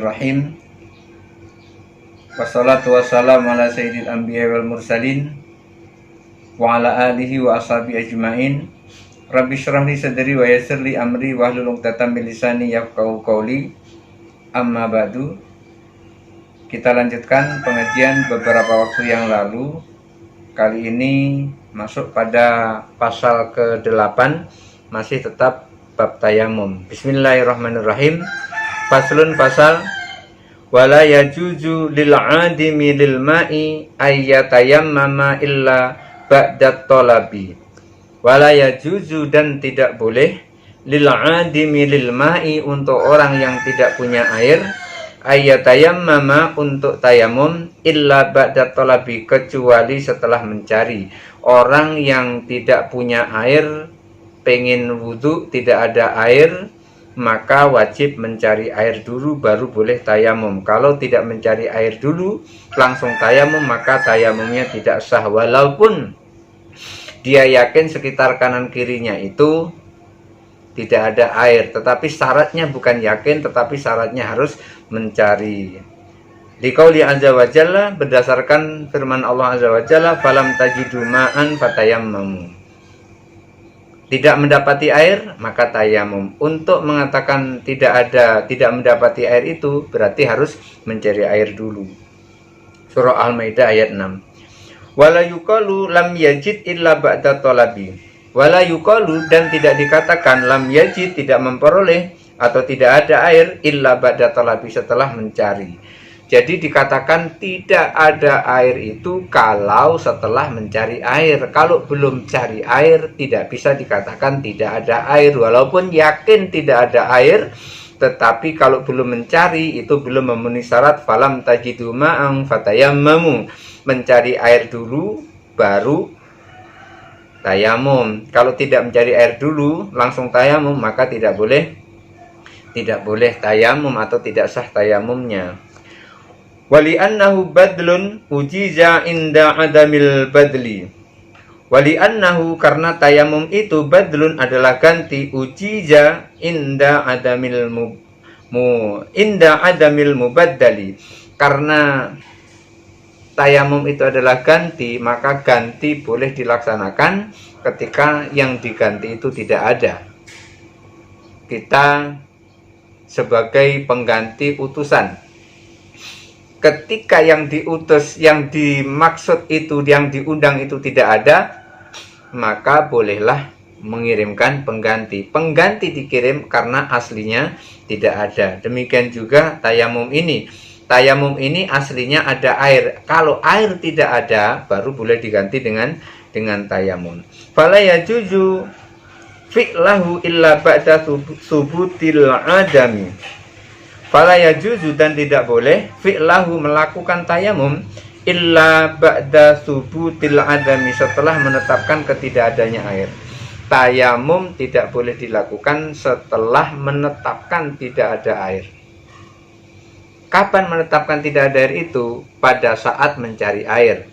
Bismillahirrahmanirrahim. Wassalatu wassalamu ala sayyidil anbiya wal mursalin wa ala alihi wa ashabi ajmain. Rabbi syrah li sadri wa yassir li amri wahlul 'uqdatam min lisani yafqahu qawli. Amma ba'du. Kita lanjutkan pengajian beberapa waktu yang lalu. Kali ini masuk pada pasal ke-8, masih tetap bab tayamum. Bismillahirrahmanirrahim. Faslun pasal wala yajuzu lil 'adimi lil ma'i ayyatayammama illa ba'da talabi. Wala yajuzu, dan tidak boleh, lil 'adimi lil ma'i, untuk orang yang tidak punya air, ayyatayammama, untuk tayamum, illa ba'da talabi, kecuali setelah mencari. Orang yang tidak punya air, pengen wudu, tidak ada air, maka wajib mencari air dulu baru boleh tayamum. Kalau tidak mencari air dulu langsung tayamum, maka tayamumnya tidak sah, walaupun dia yakin sekitar kanan kirinya itu tidak ada air. Tetapi syaratnya bukan yakin, tetapi syaratnya harus mencari. Liqauli azza wa jalla, berdasarkan firman Allah azza wa jalla, falam tajidu ma'an fatayammamu. Tidak mendapati air, maka tayamum. Untuk mengatakan tidak mendapati air itu berarti harus mencari air dulu. Surah Al-Maidah ayat 6. Wala yuqalu lam yajid illa ba'da talabi. Wala yuqalu, dan tidak dikatakan lam yajid, tidak memperoleh atau tidak ada air, illa ba'da talabi, setelah mencari. Jadi dikatakan tidak ada air itu kalau setelah mencari air. Kalau belum cari air tidak bisa dikatakan tidak ada air, walaupun yakin tidak ada air. Tetapi kalau belum mencari itu belum memenuhi syarat falam tajidu ma'an fatayammamu. Mencari air dulu baru tayamum. Kalau tidak mencari air dulu langsung tayamum, maka tidak boleh tayamum atau tidak sah tayamumnya. Wali annahu badlun ujiza inda adamil badli. Wali annahu, karena tayamum itu badlun adalah ganti, ujiza inda adamil mubaddali. Karena tayamum itu adalah ganti, maka ganti boleh dilaksanakan ketika yang diganti itu tidak ada. Kita sebagai pengganti utusan, ketika yang diutus, yang dimaksud itu, yang diundang itu tidak ada, maka bolehlah mengirimkan pengganti. Pengganti dikirim karena aslinya tidak ada. Demikian juga tayamum ini. Tayamum ini aslinya ada air. Kalau air tidak ada, baru boleh diganti dengan tayamum. Fala yajuzu fi'lahu illa ba'da subutil adami. Fala yajuzu, dan tidak boleh, fi'lahu, melakukan tayamum, illa ba'da subutil adami, setelah menetapkan ketidakadanya air. Tayamum tidak boleh dilakukan setelah menetapkan tidak ada air. Kapan menetapkan tidak ada air itu? Pada saat mencari air.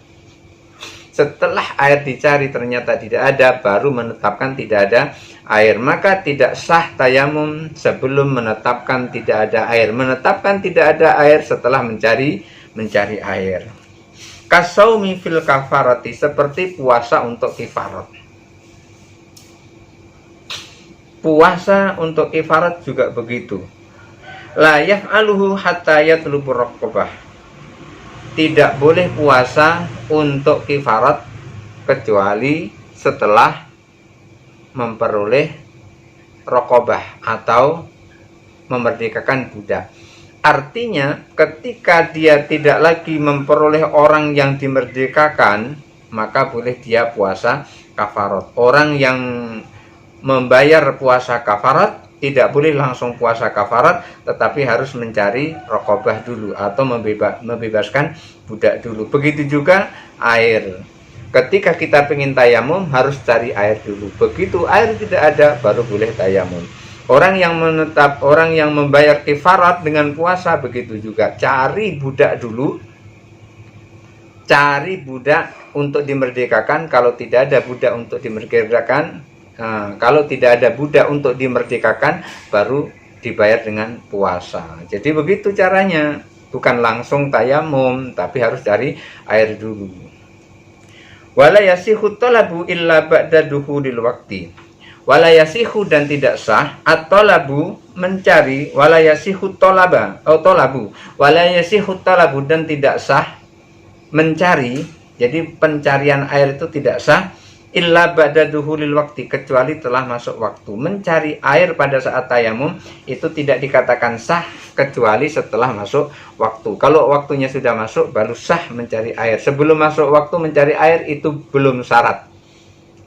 Setelah air dicari ternyata tidak ada, baru menetapkan tidak ada air. Maka tidak sah tayamum sebelum menetapkan tidak ada air. Menetapkan tidak ada air setelah mencari air. Kasaumi fil kafarati, seperti puasa untuk kifarat. Puasa untuk kifarat juga begitu. La yaf'aluhu hatta yatlubu raqabah. Tidak boleh puasa untuk kifarat kecuali setelah memperoleh raqabah atau memerdekakan budak. Artinya ketika dia tidak lagi memperoleh orang yang dimerdekakan, maka boleh dia puasa kafarat. Orang yang membayar puasa kafarat tidak boleh langsung puasa kafarat, tetapi harus mencari raqabah dulu atau membebaskan budak dulu. Begitu juga air. Ketika kita ingin tayamum harus cari air dulu. Begitu air tidak ada baru boleh tayamum. Orang yang membayar kifarat dengan puasa begitu juga. Cari budak dulu. Cari budak untuk dimerdekakan. Kalau tidak ada budak untuk dimerdekakan, kalau tidak ada budak untuk dimerdekakan, baru dibayar dengan puasa. Jadi begitu caranya, bukan langsung tayamum, tapi harus cari air dulu. Wala yasihu talabu illa ba'da duhulil waqti. Wala yasihu dan tidak sah at-talabu mencari, wala yasihu talaba atau talabu. Wala yasihu talabu dan tidak sah mencari. Jadi pencarian air itu tidak sah illa ba'da duhulil waqti, kecuali telah masuk waktu. Mencari air pada saat tayamum itu tidak dikatakan sah kecuali setelah masuk waktu. Kalau waktunya sudah masuk baru sah mencari air. Sebelum masuk waktu mencari air itu belum syarat.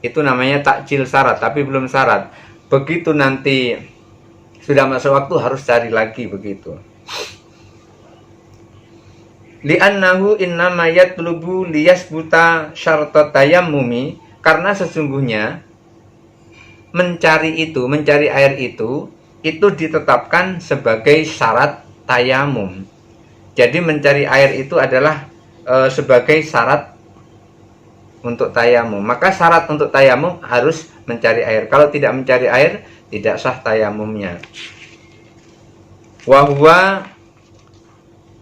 Itu namanya takjil syarat, tapi belum syarat. Begitu nanti sudah masuk waktu harus cari lagi begitu. Li'annahu innama yatlubu liyasbuta syarta tayammumi, karena sesungguhnya mencari air itu ditetapkan sebagai syarat tayamum. Jadi mencari air itu adalah sebagai syarat untuk tayamum. Maka syarat untuk tayamum harus mencari air. Kalau tidak mencari air, tidak sah tayamumnya. Wa huwa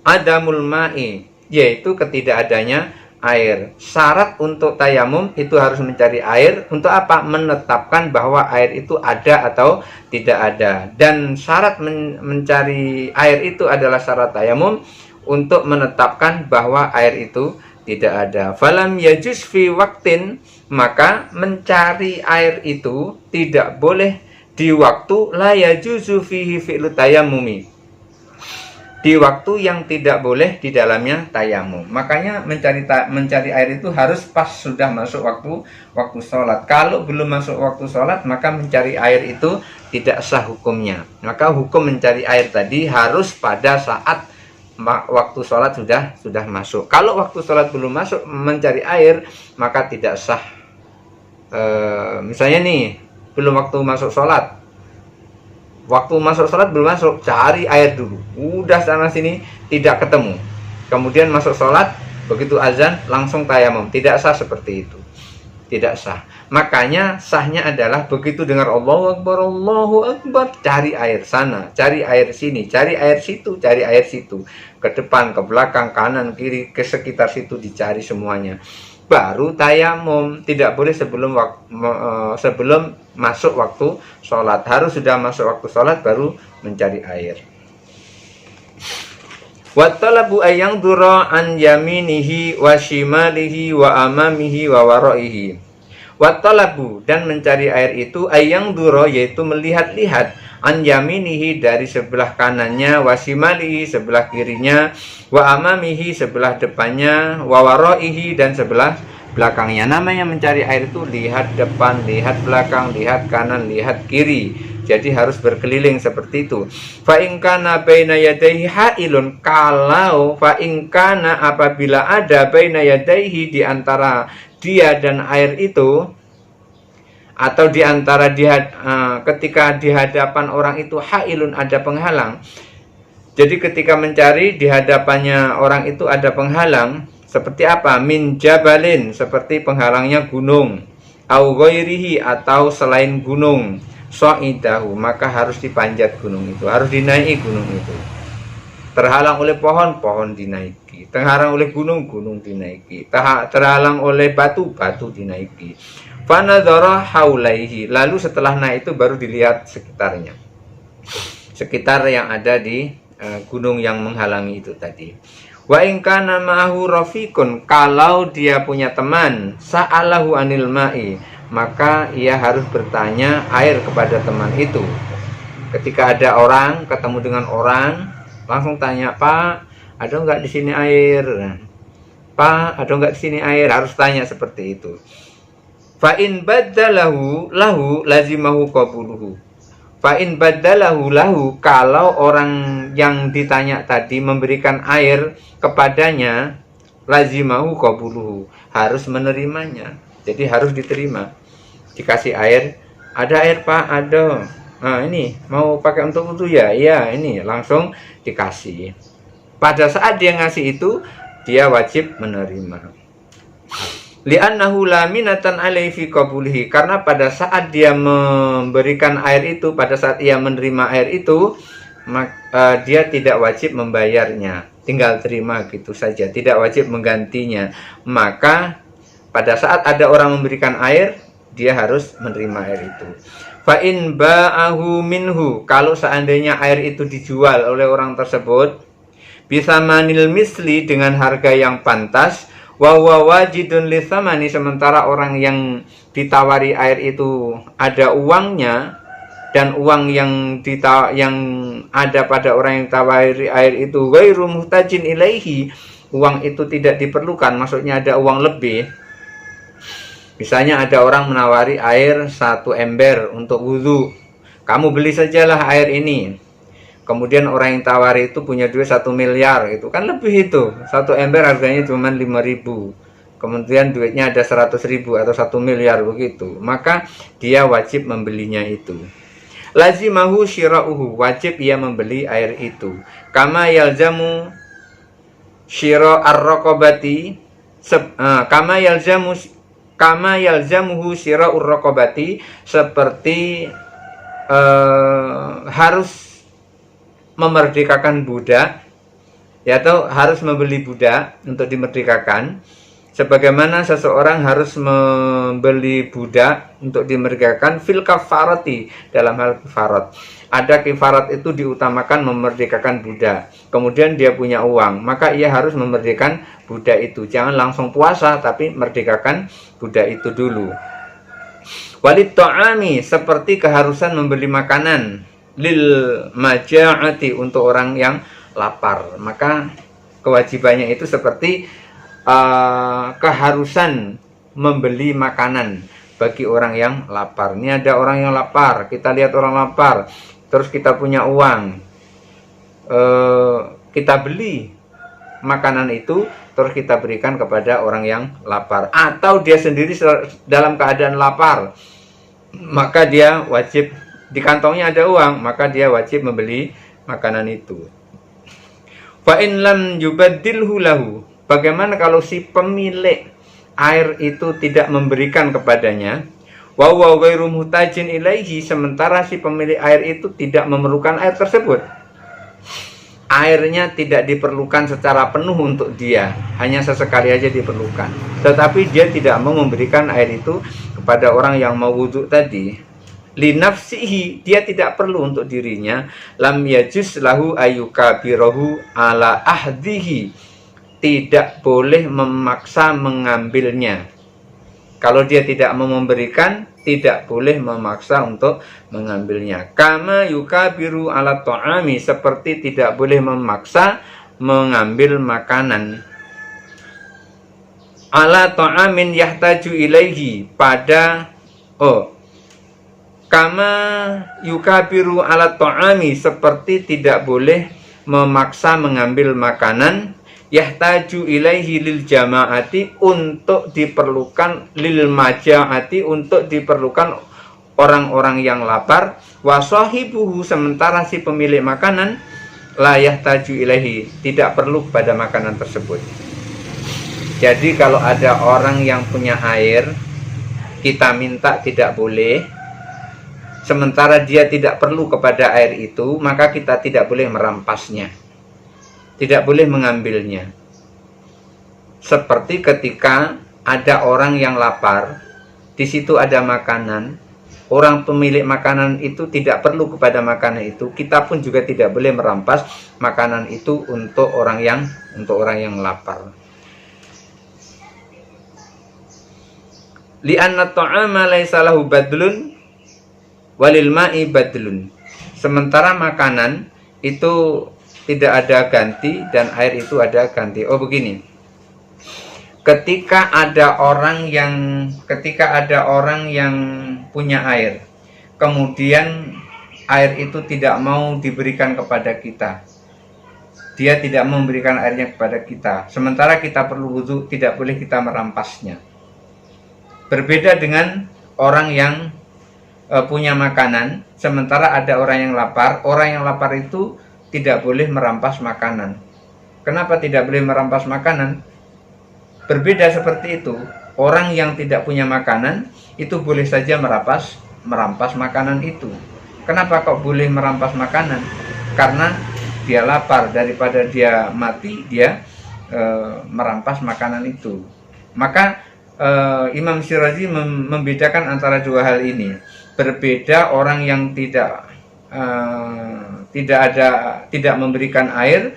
adamul ma'i, yaitu ketidakadanya air. Syarat untuk tayamum itu harus mencari air. Untuk apa? Menetapkan bahwa air itu ada atau tidak ada. Dan syarat mencari air itu adalah syarat tayamum untuk menetapkan bahwa air itu tidak ada. Falam yajuz fi waktin, maka mencari air itu tidak boleh di waktu la yajuzu fihi fi'lu tayammumi, di waktu yang tidak boleh di dalamnya tayamum. Makanya mencari air itu harus pas sudah masuk waktu sholat. Kalau belum masuk waktu sholat, maka mencari air itu tidak sah hukumnya. Maka hukum mencari air tadi harus pada saat waktu sholat sudah masuk. Kalau waktu sholat belum masuk mencari air, maka tidak sah. Misalnya nih, belum waktu masuk sholat, waktu masuk sholat belum masuk, cari air dulu. Udah sana sini tidak ketemu. Kemudian masuk sholat, begitu azan langsung tayamum. Tidak sah seperti itu. Tidak sah. Makanya sahnya adalah begitu dengar Allahu Akbar, cari air sana, cari air sini, cari air situ, cari air situ. Ke depan, ke belakang, kanan, kiri, ke sekitar situ dicari semuanya. Baru tayamum. Tidak boleh sebelum masuk waktu sholat. Harus sudah masuk waktu sholat baru mencari air. Wa talabu ayang dura an yaminihi wa shimalihi wa amamihi wa waraihi. Wa talabu dan mencari air itu ayang dura, yaitu melihat-lihat, an yaminihi dari sebelah kanannya, wa shimalihi sebelah kirinya, wa amamihi sebelah depannya, wa waraihi dan sebelah belakangnya. Namanya mencari air itu lihat depan, lihat belakang, lihat kanan, lihat kiri. Jadi harus berkeliling seperti itu. Fa in kana baina yadayhi hailun, kalau fa in kana apabila ada baina yadayhi di antara dia dan air itu, atau di antara ketika di hadapan orang itu hailun, ada penghalang. Jadi ketika mencari di hadapannya orang itu ada penghalang, seperti apa? Min jabalin, seperti penghalangnya gunung, au ghairihi atau selain gunung, sa'idahu, maka harus dipanjat gunung itu, harus dinaiki gunung itu. Terhalang oleh pohon, pohon dinaiki. Terhalang oleh gunung, gunung dinaiki. Terhalang oleh batu, batu dinaiki. Fanadhara haulaihi, lalu setelah naik itu baru dilihat sekitarnya, sekitar yang ada di gunung yang menghalangi itu tadi. Wa in kana ma'ahu rafiqun, kalau dia punya teman, sa'alahu anil ma'i, maka ia harus bertanya air kepada teman itu. Ketika ada orang, ketemu dengan orang, langsung tanya, "Pak, ada enggak di sini air? Pak, ada enggak di sini air?" Harus tanya seperti itu. Fa in baddalahu lahu lazimahu qabuluhu. Fa in baddalahu lahu, kalau orang yang ditanya tadi memberikan air kepadanya, lazimahu qabuluhu, harus menerimanya. Jadi harus diterima. Dikasih air, "Ada air Pak?" "Ada." "Nah, ini mau pakai untuk wudu ya?" "Iya, ini." Langsung dikasih. Pada saat dia ngasih itu, dia wajib menerima. Li'annahu laminatan alaihi fi qabulihi, karena pada saat dia memberikan air itu, pada saat ia menerima air itu, dia tidak wajib membayarnya, tinggal terima gitu saja, tidak wajib menggantinya. Maka pada saat ada orang memberikan air, dia harus menerima air itu. Fa in ba'ahu minhu, kalau seandainya air itu dijual oleh orang tersebut, bisa manil misli, dengan harga yang pantas, wa wajidun lithamani, sementara orang yang ditawari air itu ada uangnya, dan uang yang ada pada orang yang ditawari air itu ghairu muhtajin ilaihi, uang itu tidak diperlukan, maksudnya ada uang lebih. Misalnya ada orang menawari air 1 ember untuk wudhu, kamu beli sajalah air ini. Kemudian orang yang tawari itu punya duit 1 miliar, itu kan lebih itu. 1 ember harganya cuma 5.000. Kemudian duitnya ada 100.000 atau 1 miliar begitu. Maka dia wajib membelinya itu. Lazimahu syira'uhu, wajib ia membeli air itu. Kama yalzamu syira' ar-raqabati, kama yalzamuhu syira'ur raqabati, seperti harus memerdekakan budak, ya, atau harus membeli budak untuk dimerdekakan, sebagaimana seseorang harus membeli budak untuk dimerdekakan fil kafarati, dalam hal kifarat. Ada kifarat itu diutamakan memerdekakan budak, kemudian dia punya uang, maka ia harus memerdekakan budak itu. Jangan langsung puasa, tapi merdekakan budak itu dulu. Walid ta'ami, seperti keharusan membeli makanan, lil maja'ati, untuk orang yang lapar. Maka kewajibannya itu seperti keharusan membeli makanan bagi orang yang lapar. Ini ada orang yang lapar, kita lihat orang lapar, terus kita punya uang, kita beli makanan itu, terus kita berikan kepada orang yang lapar. Atau dia sendiri dalam keadaan lapar, maka dia wajib, di kantongnya ada uang, maka dia wajib membeli makanan itu. Fa in lam yubaddilhu lahu, bagaimana kalau si pemilik air itu tidak memberikan kepadanya? Wa huwa ghairu muhtajin ilaihi, sementara si pemilik air itu tidak memerlukan air tersebut. Airnya tidak diperlukan secara penuh untuk dia, hanya sesekali aja diperlukan. Tetapi dia tidak mau memberikan air itu kepada orang yang mau wudhu tadi. Linafsihi, dia tidak perlu untuk dirinya. Lam yajuz lahu ayyukabirahu ala ahdihi, tidak boleh memaksa mengambilnya. Kalau dia tidak mau memberikan, tidak boleh memaksa untuk mengambilnya. Kama yukabiru ala ta'ami, seperti tidak boleh memaksa mengambil makanan. Ala ta'amin yahtaju ilaihi, pada kama yukabiru ala ta'ami, seperti tidak boleh memaksa mengambil makanan, yahtaju ilaihi lil jama'ati, untuk diperlukan, lil maja'ati, untuk diperlukan orang-orang yang lapar, wa sahibuhu, sementara si pemilik makanan la yahtaju ilaihi, tidak perlu pada makanan tersebut. Jadi kalau ada orang yang punya air, kita minta tidak boleh, sementara dia tidak perlu kepada air itu, maka kita tidak boleh merampasnya, tidak boleh mengambilnya. Seperti ketika ada orang yang lapar, di situ ada makanan, orang pemilik makanan itu tidak perlu kepada makanan itu, kita pun juga tidak boleh merampas makanan itu untuk orang yang lapar. Li'anna ta'ama laisa lahu badlun walil ma'i badlun, sementara makanan itu tidak ada ganti dan air itu ada ganti. Oh begini, ketika ada orang yang punya air, kemudian air itu tidak mau diberikan kepada kita, dia tidak memberikan airnya kepada kita, sementara kita perlu wudhu, tidak boleh kita merampasnya. Berbeda dengan orang yang punya makanan, sementara ada orang yang lapar. Orang yang lapar itu tidak boleh merampas makanan. Kenapa tidak boleh merampas makanan? Berbeda seperti itu. orang yang tidak punya makanan itu boleh saja merampas makanan itu. Kenapa kok boleh merampas makanan? Karena dia lapar, daripada dia mati dia merampas makanan itu. Maka Imam Syirazi membedakan antara dua hal ini. Berbeda orang yang tidak memberikan air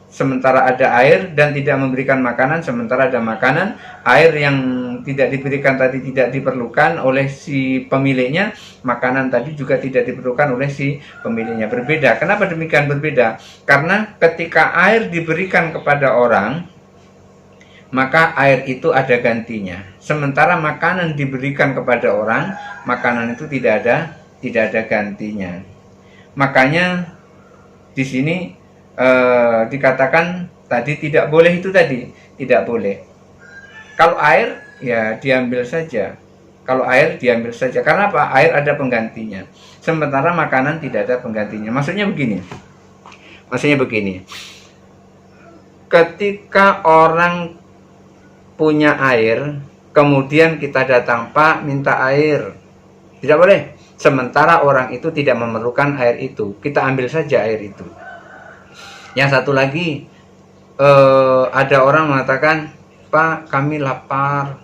sementara ada air, dan tidak memberikan makanan sementara ada makanan. Air yang tidak diberikan tadi tidak diperlukan oleh si pemiliknya, makanan tadi juga tidak diperlukan oleh si pemiliknya. Berbeda. Kenapa demikian berbeda? Karena ketika air diberikan kepada orang, maka air itu ada gantinya. Sementara makanan diberikan kepada orang, makanan itu tidak ada gantinya. Makanya di sini dikatakan tadi tidak boleh, itu tadi tidak boleh. Kalau air ya diambil saja. Kalau air diambil saja. Karena apa? Air ada penggantinya. Sementara makanan tidak ada penggantinya. Maksudnya begini. Ketika orang punya air, kemudian kita datang, Pak, minta air. Tidak boleh. Sementara orang itu tidak memerlukan air itu. Kita ambil saja air itu. Yang satu lagi, ada orang mengatakan, Pak, kami lapar.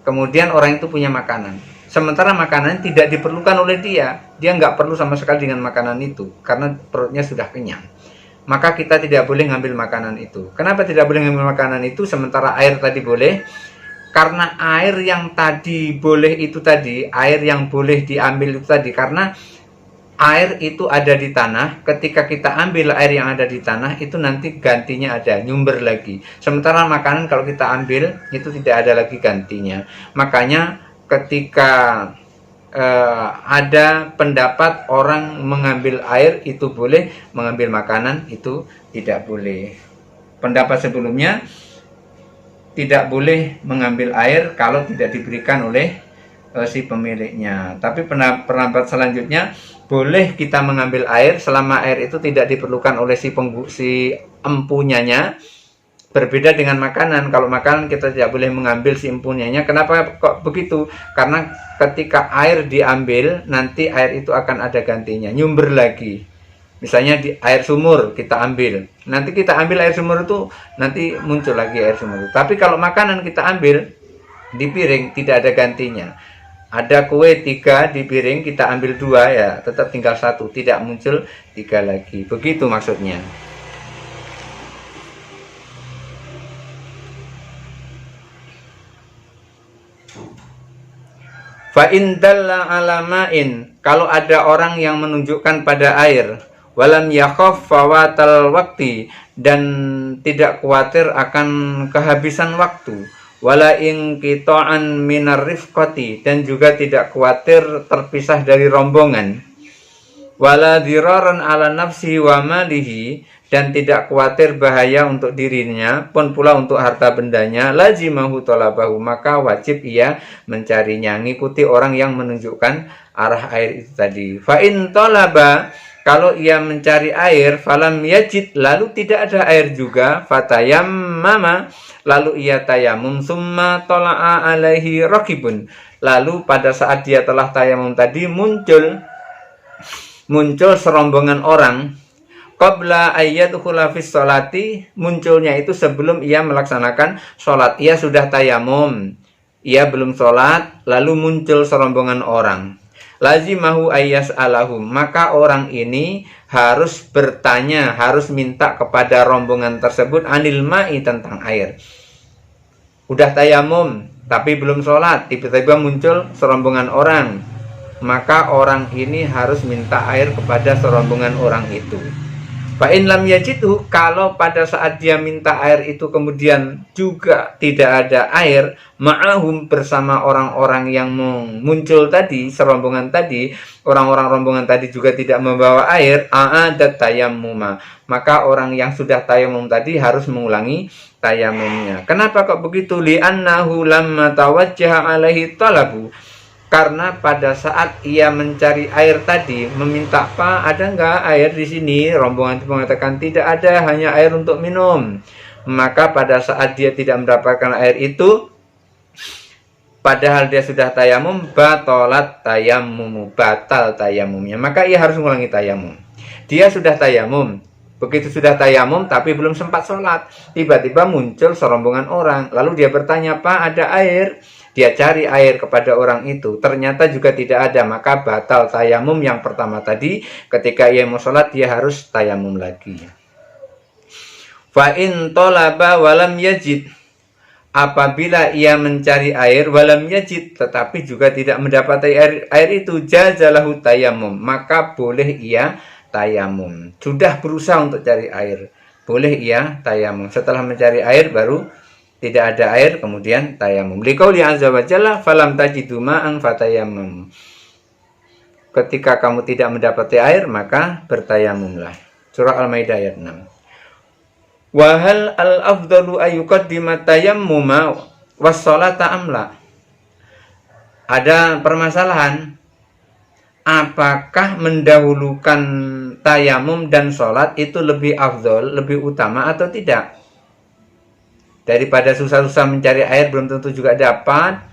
Kemudian orang itu punya makanan. Sementara makanan tidak diperlukan oleh dia. Dia nggak perlu sama sekali dengan makanan itu. Karena perutnya sudah kenyang. Maka kita tidak boleh ngambil makanan itu. Kenapa tidak boleh ngambil makanan itu sementara air tadi boleh? Karena air yang tadi boleh itu tadi, air yang boleh diambil itu tadi, karena air itu ada di tanah. Ketika kita ambil air yang ada di tanah, itu nanti gantinya ada, nyumber lagi. Sementara makanan kalau kita ambil, itu tidak ada lagi gantinya. Makanya ketika ada pendapat orang mengambil air itu boleh, mengambil makanan itu tidak boleh. Pendapat sebelumnya tidak boleh mengambil air kalau tidak diberikan oleh si pemiliknya. Tapi pendapat selanjutnya boleh kita mengambil air selama air itu tidak diperlukan oleh si empunyanya. Berbeda dengan makanan. Kalau makanan kita tidak boleh mengambil si empunyanya. Kenapa kok begitu? Karena ketika air diambil, nanti air itu akan ada gantinya, nyumber lagi. Misalnya di air sumur kita ambil, nanti kita ambil air sumur itu nanti muncul lagi air sumur. Tapi kalau makanan kita ambil di piring tidak ada gantinya. Ada kue 3 di piring, kita ambil 2 ya tetap tinggal 1, tidak muncul 3 lagi. Begitu maksudnya. Fa in dalla ala ma'in, kalau ada orang yang menunjukkan pada air, walam yakhaf fawatal waktu, dan tidak khawatir akan kehabisan waktu, wala inqita'an minar rifqati, dan juga tidak khawatir terpisah dari rombongan, wala diraran ala nafsi wa malihi, dan tidak khawatir bahaya untuk dirinya pun pula untuk harta bendanya, lazimahu talabahu, maka wajib ia mencarinya, ngikuti orang yang menunjukkan arah air itu tadi. Fa in talaba, kalau ia mencari air, falam yajid, lalu tidak ada air juga, fatayammama, lalu ia tayamum, summa tala'a alaihi rakibun, lalu pada saat dia telah tayamum tadi muncul serombongan orang, qabla ayyadkhula fis sholati, munculnya itu sebelum ia melaksanakan sholat. Ia sudah tayamum, ia belum sholat, lalu muncul serombongan orang. Lazimahu ayyas'alahum, maka orang ini harus bertanya, harus minta kepada rombongan tersebut anil ma'i, tentang air. Udah tayamum tapi belum sholat, tiba-tiba muncul serombongan orang, maka orang ini harus minta air kepada serombongan orang itu. Fa in lam yajidhu, kalau pada saat dia minta air itu kemudian juga tidak ada air, ma'ahum, bersama orang-orang yang muncul tadi, serombongan tadi, orang-orang rombongan tadi juga tidak membawa air, a'adat tayammuma, maka orang yang sudah tayamum tadi harus mengulangi tayamumnya. Kenapa kok begitu? Li'annahu lamma tawajjaha alaihi talabu, karena pada saat ia mencari air tadi, meminta, Pak, ada nggak air di sini? Rombongan itu mengatakan tidak ada, hanya air untuk minum. Maka pada saat dia tidak mendapatkan air itu, padahal dia sudah tayamum, batalat tayamumu, batal tayamumnya, maka ia harus mengulangi tayamum. Dia sudah tayamum, begitu sudah tayamum tapi belum sempat sholat, tiba-tiba muncul serombongan orang, lalu dia bertanya, Pak, ada air? Dia cari air kepada orang itu, ternyata juga tidak ada, maka batal tayamum yang pertama tadi. Ketika ia mau sholat, dia harus tayamum lagi. Fa in tolaba walam yajid, apabila ia mencari air walam yajid, tetapi juga tidak mendapati air itu, jazalahu tayamum, maka boleh ia tayamum. Sudah berusaha untuk cari air, boleh ia tayamum. Setelah mencari air baru tidak ada air, kemudian tayamum. Liqauli azza wa jalla falam tajidu ma'an fatayamum. Ketika kamu tidak mendapati air, maka bertayamumlah. Surah Al-Maidah ayat 6. Wa hal al-afdalu ayyuqaddima tayammuma was-sholata amla. Ada permasalahan, apakah mendahulukan tayamum dan sholat itu lebih afdol, lebih utama atau tidak? Daripada susah-susah mencari air belum tentu juga dapat,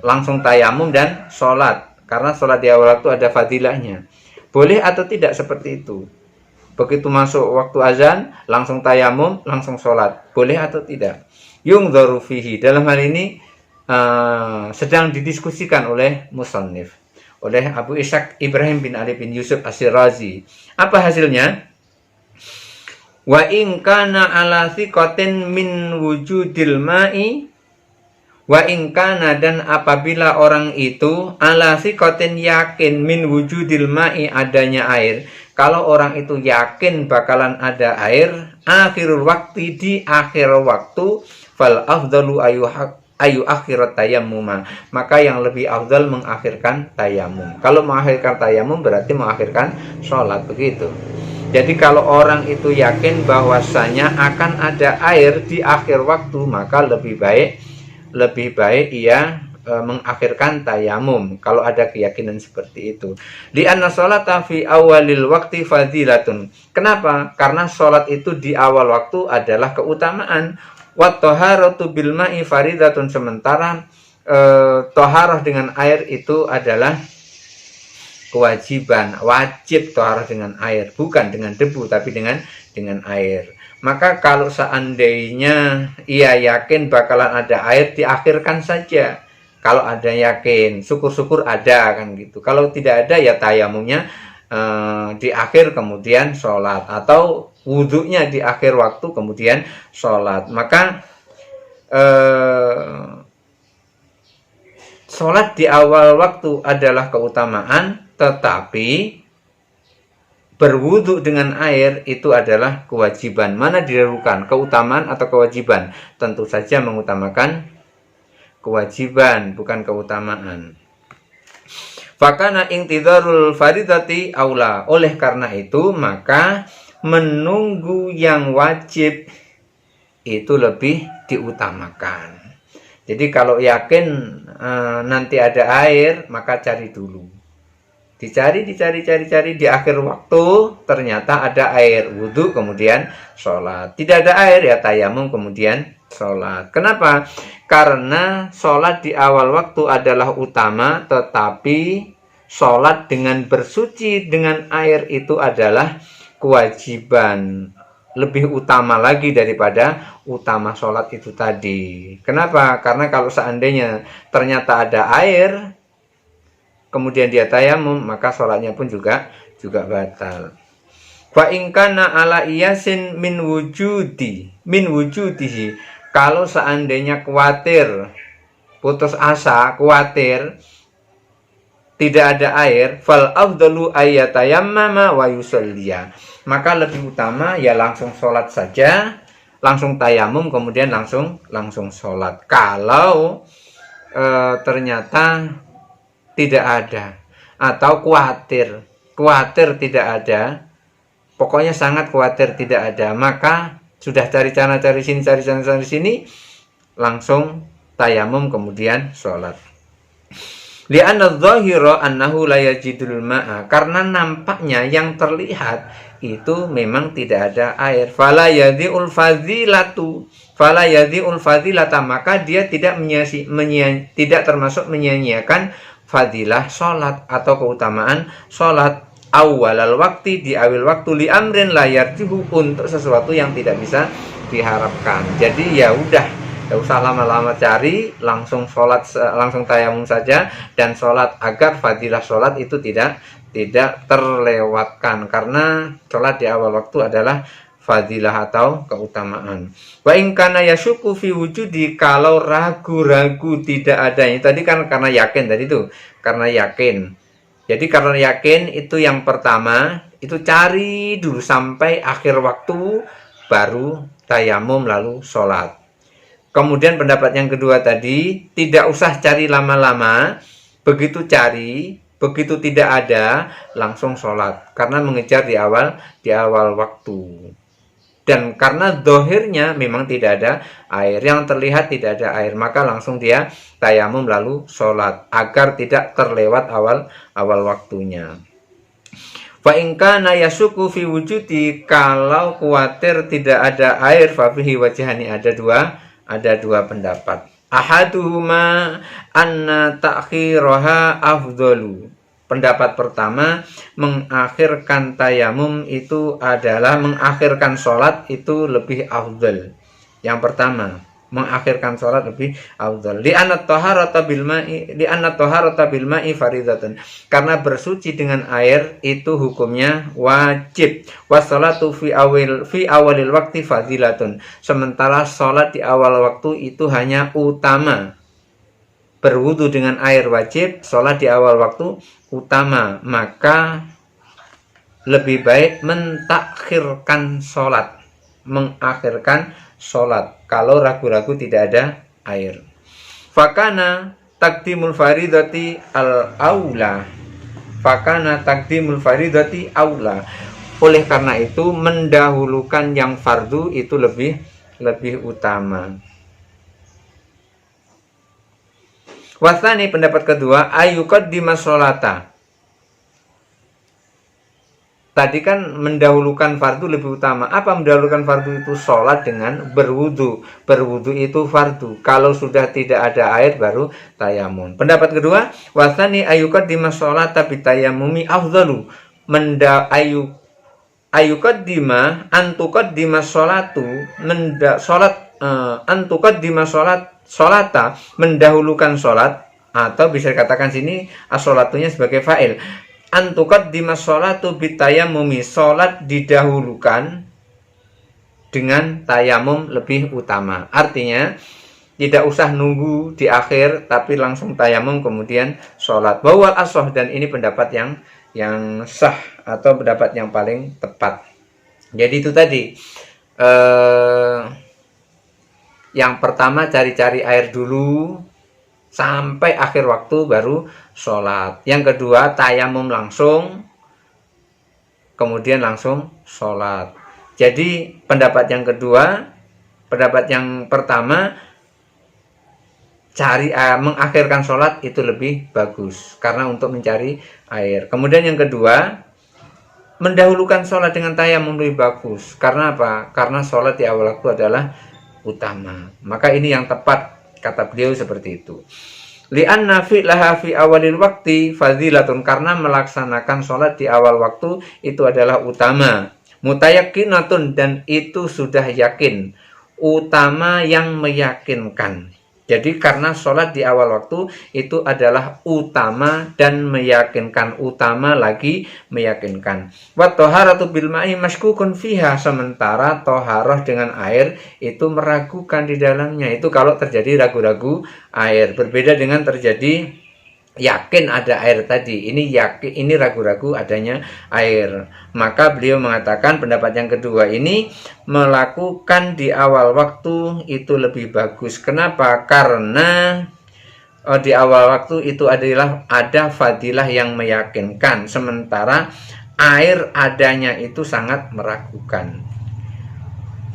langsung tayamum dan sholat, karena sholat di awal waktu ada fadilahnya. Boleh atau tidak seperti itu? Begitu masuk waktu azan, langsung tayamum, langsung sholat. Boleh atau tidak? Yungdharu fihi. Dalam hal ini sedang didiskusikan oleh musannif, oleh Abu Ishaq Ibrahim bin Ali bin Yusuf As-Sirazi. Apa hasilnya? Wa in kana ala thiqatin min wujudil ma'i, wa in kana, dan apabila orang itu ala thiqatin, yakin, min wujudil ma'i, adanya air. Kalau orang itu yakin bakalan ada air, akhirul waktu, di akhir waktu, fal afdalu ayu akhirat tayammuma, maka yang lebih afdal mengakhirkan tayamum. Kalau mengakhirkan tayamum berarti mengakhirkan sholat, begitu. Jadi kalau orang itu yakin bahwasanya akan ada air di akhir waktu, maka lebih baik ia mengakhirkan tayamum kalau ada keyakinan seperti itu. Li anna sholata fi awalil waqti fadilatun. Kenapa? Karena sholat itu di awal waktu adalah keutamaan. Wa taharatu bil ma'i faridatun, sementara taharah dengan air itu adalah kewajiban, wajib taharah dengan air, bukan dengan debu tapi dengan air. Maka kalau seandainya ia yakin bakalan ada air, diakhirkan saja. Kalau ada yakin, syukur-syukur ada, kan gitu. Kalau tidak ada, ya tayamumnya di akhir kemudian sholat, atau wudhunya di akhir waktu kemudian sholat. Maka sholat di awal waktu adalah keutamaan, tetapi berwudhu dengan air itu adalah kewajiban. Mana didahulukan, keutamaan atau kewajiban? Tentu saja mengutamakan kewajiban, bukan keutamaan. Fakana intidharul faridati aula. Oleh karena itu, maka menunggu yang wajib itu lebih diutamakan. Jadi kalau yakin nanti ada air, maka cari dulu. Dicari, di akhir waktu ternyata ada air, wudhu kemudian sholat. Tidak ada air, ya tayamum kemudian sholat. Kenapa? Karena sholat di awal waktu adalah utama, tetapi sholat dengan bersuci dengan air itu adalah kewajiban, lebih utama lagi daripada utama sholat itu tadi. Kenapa? Karena kalau seandainya ternyata ada air, kemudian dia tayamum, maka sholatnya pun juga batal. Fa in kana ala iyasin min wujudihi. Kalau seandainya khawatir, putus asa, khawatir tidak ada air, fal afdalu ayyatayammama wa yusalliya. Maka lebih utama ya langsung sholat saja, langsung tayamum kemudian langsung sholat. Kalau ternyata tidak ada, atau khawatir tidak ada, pokoknya sangat khawatir tidak ada, maka sudah cari sana cari sini, langsung tayamum kemudian sholat. Li'anna dzahira annahu la yajidul ma'a, karena nampaknya yang terlihat itu memang tidak ada air. Fala yadhi'ul fadilatu, fala yadhi'ul fadilata, maka dia tidak tidak termasuk menyia-nyiakan fadilah sholat atau keutamaan sholat awalal waktu, di awal waktu, li amrin la yarjihu, untuk sesuatu yang tidak bisa diharapkan. Jadi ya udah, tidak usah lama-lama cari, langsung sholat, langsung tayamum saja dan sholat, agar fadilah sholat itu tidak terlewatkan, karena sholat di awal waktu adalah fadilah atau keutamaan. Wa in kana yasyuku fi wujudi, kalau ragu-ragu tidak adanya, tadi kan karena yakin, tadi itu karena yakin. Jadi karena yakin itu yang pertama, itu cari dulu sampai akhir waktu baru tayamum lalu sholat. Kemudian pendapat yang kedua tadi, tidak usah cari lama-lama, begitu cari, begitu tidak ada, langsung sholat, karena mengejar di awal waktu. Dan karena dohirnya memang tidak ada air, yang terlihat tidak ada air, maka langsung dia tayamum lalu sholat, agar tidak terlewat awal waktunya. Fa in kana yasuku fi wujudi, kalau khawatir tidak ada air, fa fihi wajhani, ada dua pendapat. Ahaduhuma anna ta'khiraha afdalu. Pendapat pertama, mengakhirkan tayamum itu adalah, mengakhirkan sholat itu lebih afdal. Yang pertama, mengakhirkan sholat lebih afdal. Li'anna taharata bil ma'i faridatun. Karena bersuci dengan air itu hukumnya wajib. Wassalatu fi awalil waktu fadilatun. Sementara sholat di awal waktu itu hanya utama. Berwudu dengan air wajib, sholat di awal waktu utama, maka lebih baik mentakhirkan sholat, mengakhirkan sholat kalau ragu-ragu tidak ada air. Fakana takdimul faridati al-aula. Fakana takdimul faridati aula. Oleh karena itu mendahulukan yang fardu itu lebih utama. Wasani, pendapat kedua, ayuqaddima sholata. Tadi kan mendahulukan fardu lebih utama. Apa mendahulukan fardu itu? Sholat dengan berwudu. Berwudu itu fardu. Kalau sudah tidak ada air baru tayamum. Pendapat kedua, wasani ayuqaddima sholata bitayamumi afdalu. Ayuqaddima antuqaddima sholatu, antuqaddima sholata, mendahulukan sholat, atau bisa dikatakan sini as-sholatunya sebagai fa'il. Antuqaddima sholatu bitayamumi, sholat didahulukan dengan tayamum lebih utama. Artinya tidak usah nunggu di akhir, tapi langsung tayamum kemudian sholat. Wawal asoh, dan ini pendapat yang sah atau pendapat yang paling tepat. Jadi itu tadi, yang pertama cari-cari air dulu sampai akhir waktu baru sholat. Yang kedua tayamum langsung, kemudian langsung sholat. Jadi pendapat yang kedua, pendapat yang pertama, mengakhirkan sholat itu lebih bagus karena untuk mencari air. Kemudian yang kedua, mendahulukan sholat dengan tayamum lebih bagus. Karena apa? Karena sholat di awal waktu adalah utama. Maka ini yang tepat, kata beliau seperti itu. Li'anna fi'laha fi awalil wakti fadilatun, karena melaksanakan sholat di awal waktu itu adalah utama. Mutayakinatun, dan itu sudah yakin. Utama yang meyakinkan. Jadi karena sholat di awal waktu itu adalah utama dan meyakinkan, utama lagi meyakinkan. Wa toharatu bil ma'i mashkukun fiha, sementara toharah dengan air itu meragukan di dalamnya. Itu kalau terjadi ragu-ragu air, berbeda dengan terjadi yakin ada air tadi. Ini ragu-ragu adanya air. Maka beliau mengatakan pendapat yang kedua ini, melakukan di awal waktu itu lebih bagus. Kenapa? Karena di awal waktu itu ada fadilah yang meyakinkan, sementara air adanya itu sangat meragukan.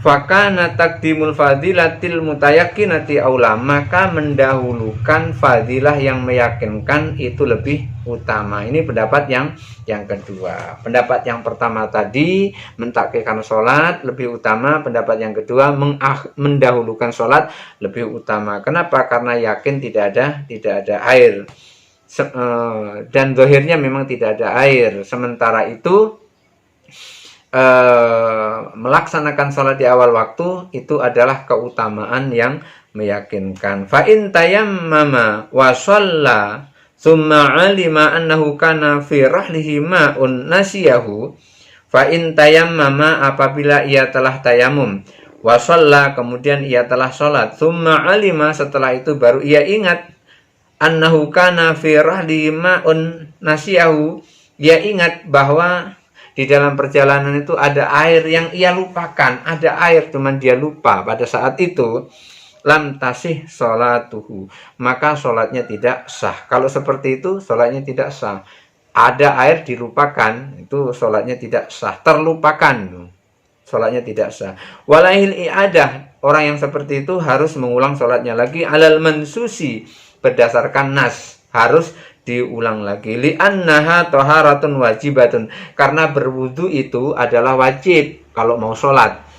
fakana taqdimul fadilatil mutayakkinati aula, maka mendahulukan fadilah yang meyakinkan itu lebih utama. Ini pendapat yang kedua. Pendapat yang pertama tadi mentakdirkan sholat lebih utama, pendapat yang kedua mendahulukan sholat lebih utama. Kenapa? Karena yakin tidak ada air, dan zahirnya memang tidak ada air. Sementara itu melaksanakan sholat di awal waktu itu adalah keutamaan yang meyakinkan. Fa in tayammama wa shalla tsumma alima annahu kana fi rahlihi ma'un nasiyahu, fa in tayammama, apabila ia telah tayamum, wa shalla, kemudian ia telah sholat, tsumma alima, setelah itu baru ia ingat, annahu kana fi rahlihi ma'un nasiyahu, ia ingat bahwa di dalam perjalanan itu ada air yang ia lupakan, ada air cuman dia lupa pada saat itu, lam tasih sholatuhu, maka sholatnya tidak sah. Kalau seperti itu sholatnya tidak sah. Ada air dilupakan, itu sholatnya tidak sah, terlupakan, sholatnya tidak sah. Walahil i'adah, orang yang seperti itu harus mengulang sholatnya lagi, alal mansusi, berdasarkan nas, harus diulang lagi. Li'annaha taharatun wajibatun, karena berwudu itu adalah wajib kalau mau sholat.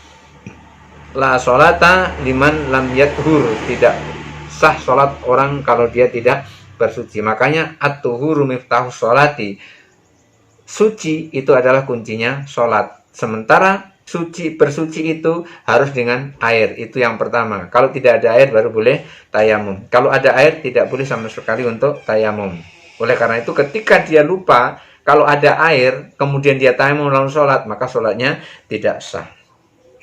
La sholata liman lam yathur, tidak sah sholat orang kalau dia tidak bersuci. Makanya at-tuhuru miftahus sholati, suci itu adalah kuncinya sholat. Sementara bersuci itu harus dengan air, itu yang pertama. Kalau tidak ada air baru boleh tayamum. Kalau ada air tidak boleh sama sekali untuk tayamum. Oleh karena itu ketika dia lupa kalau ada air kemudian dia tayamum lalu sholat, maka sholatnya tidak sah.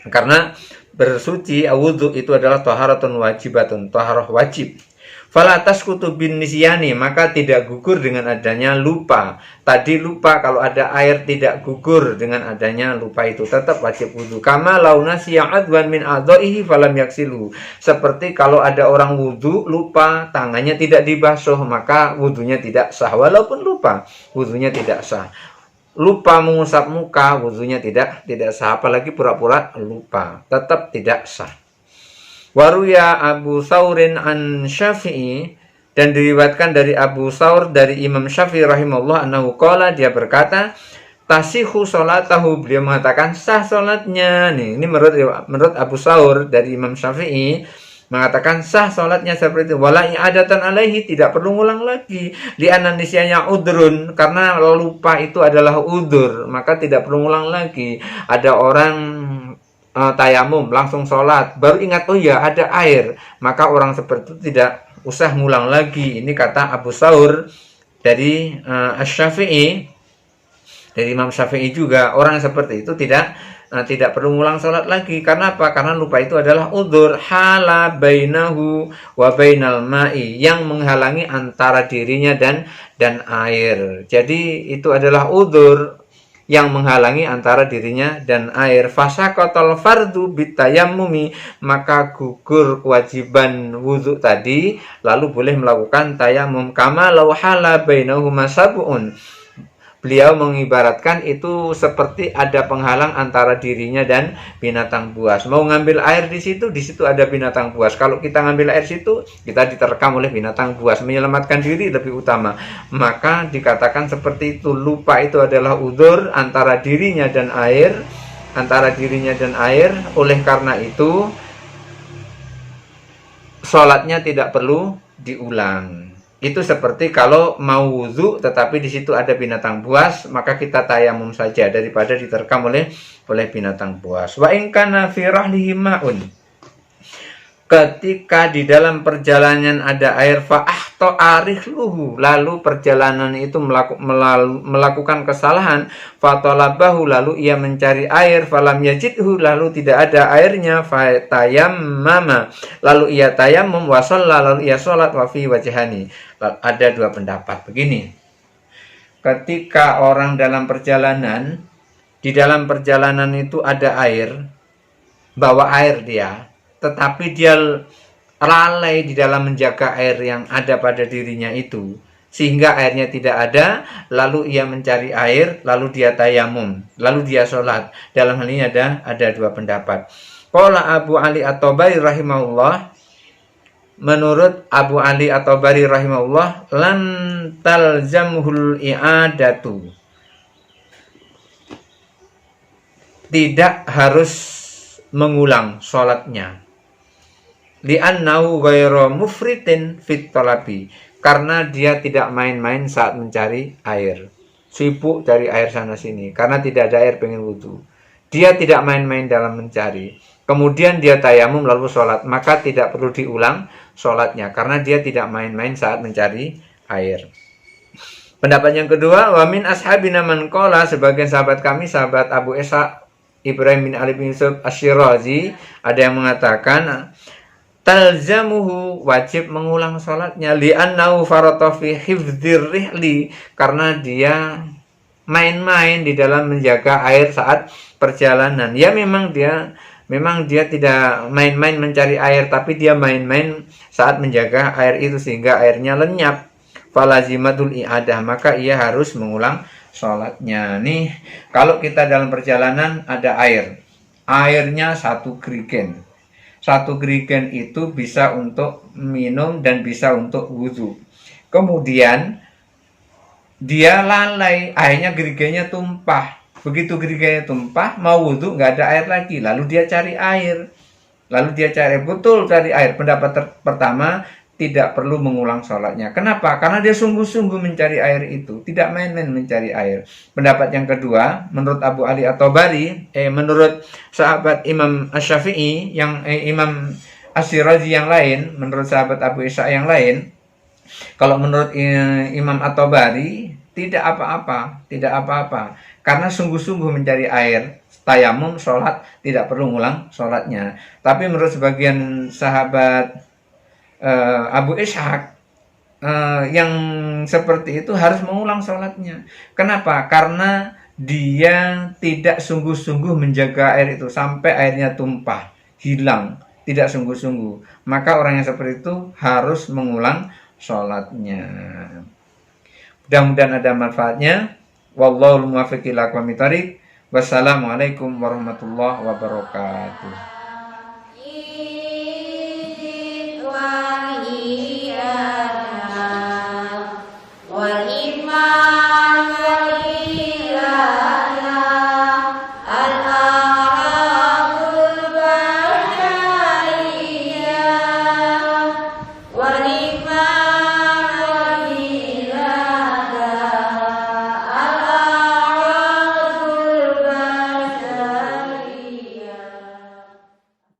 Karena bersuci wudhu itu adalah taharatun wajibatun, taharah wajib. Fala tasqutu bin nisyani, maka tidak gugur dengan adanya lupa. Tadi lupa, kalau ada air tidak gugur dengan adanya lupa, itu tetap wajib wudu. Kama launa siya'adwan min adha'ihi falam yaksilu, seperti kalau ada orang wudu lupa tangannya tidak dibasuh, maka wudunya tidak sah. Walaupun lupa, wudunya tidak sah. Lupa mengusap muka, wudunya tidak sah, apalagi pura-pura lupa, tetap tidak sah. Waruya Abu Thawrin an Syafi'i, dan diriwayatkan dari Abu Thawr dari Imam Syafi'i rahimahullah, annahu qala, dia berkata, tasihu sholatahu, beliau mengatakan sah sholatnya. Ini menurut Abu Thawr dari Imam Syafi'i, mengatakan sah sholatnya seperti itu. Wala i'adatan alaihi, tidak perlu ngulang lagi. Li'anna nisyanya udrun, karena lupa itu adalah udur, maka tidak perlu ngulang lagi. Ada orang tayamum langsung sholat, baru ingat oh ya ada air, maka orang seperti itu tidak usah ngulang lagi. Ini kata Abu Thawr dari Asy-Syafi'i, dari Imam Syafi'i juga, orang seperti itu tidak perlu ngulang sholat lagi. Karena apa? Karena lupa itu adalah udzur, hala bainahu wa bainal ma'i, yang menghalangi antara dirinya dan air. Jadi itu adalah udzur yang menghalangi antara dirinya dan air. Fasaqatal fardu bitayammumi, maka gugur kewajiban wudu tadi, lalu boleh melakukan tayamum. Kama law hala bainahuma sab'un, beliau mengibaratkan itu seperti ada penghalang antara dirinya dan binatang buas. Mau ngambil air di situ ada binatang buas. Kalau kita ngambil air situ, kita diterkam oleh binatang buas. Menyelamatkan diri lebih utama. Maka dikatakan seperti itu. Lupa itu adalah udzur antara dirinya dan air, Oleh karena itu sholatnya tidak perlu diulang. Itu seperti kalau mau wudu tetapi di situ ada binatang buas, maka kita tayamum saja daripada diterkam oleh binatang buas. Wa in kana fi rahlihi ma'un, ketika di dalam perjalanan ada air, fa'ahto arihluhu, lalu perjalanan itu melakukan kesalahan, fatolabahu, lalu ia mencari air, falam yajidhu, lalu tidak ada airnya, fatayammama, lalu ia tayamum, wasalla, lalu ia sholat, wafi wajhani. Ada dua pendapat begini. Ketika orang dalam perjalanan, di dalam perjalanan itu ada air, bawa air dia, tetapi dia lalai di dalam menjaga air yang ada pada dirinya itu, sehingga airnya tidak ada, lalu ia mencari air, lalu dia tayamum, lalu dia sholat. Dalam hal ini ada dua pendapat. Qala Abu Ali At-Tabari rahimahullah, menurut Abu Ali At-Tabari rahimahullah, lan talzamhul i'adatu, tidak harus mengulang sholatnya. Li'annahu ghairu mufritin fit talabi, karena dia tidak main-main saat mencari air, sibuk cari air sana sini karena tidak ada air pengen wudu. Dia tidak main-main dalam mencari, kemudian dia tayamum lalu sholat, maka tidak perlu diulang sholatnya karena dia tidak main-main saat mencari air. Pendapat yang kedua, wa min ashabina man qala, sebagian sahabat kami, sahabat Abu Ishaq Ibrahim bin Ali bin Yusuf Asy-Syirazi, ada yang mengatakan talzamuhu, wajib mengulang sholatnya, li'annahu farata fi hifdzir rihli, karena dia main-main di dalam menjaga air saat perjalanan. Ya memang dia tidak main-main mencari air, tapi dia main-main saat menjaga air itu sehingga airnya lenyap. Falazimatul i'adah, maka ia harus mengulang sholatnya. Nih, kalau kita dalam perjalanan ada air, airnya 1 gerigen. 1 gerigen itu bisa untuk minum dan bisa untuk wudhu. Kemudian dia lalai, airnya gerigennya tumpah. Begitu gerigennya tumpah, mau wudhu nggak ada air lagi. Lalu dia cari air. Betul cari air. Pendapat pertama, tidak perlu mengulang sholatnya. Kenapa? Karena dia sungguh-sungguh mencari air itu, tidak main-main mencari air. Pendapat yang kedua, menurut Abu Ali At-Tabari, menurut sahabat Imam Asy-Syafi'i, Imam Asy-Syirazi yang lain, menurut sahabat Abu Ishaq yang lain, kalau menurut Imam At-Tabari tidak apa-apa, karena sungguh-sungguh mencari air, tayamum, sholat, tidak perlu ngulang sholatnya. Tapi menurut sebagian sahabat Abu Ishaq yang seperti itu harus mengulang sholatnya. Kenapa? Karena dia tidak sungguh-sungguh menjaga air itu sampai airnya tumpah, hilang, tidak sungguh-sungguh. Maka orang yang seperti itu harus mengulang sholatnya. Mudah-mudahan ada manfaatnya. Wallahul muwaffiq ila aqwamit thoriq. Wassalamualaikum warahmatullahi wabarakatuh.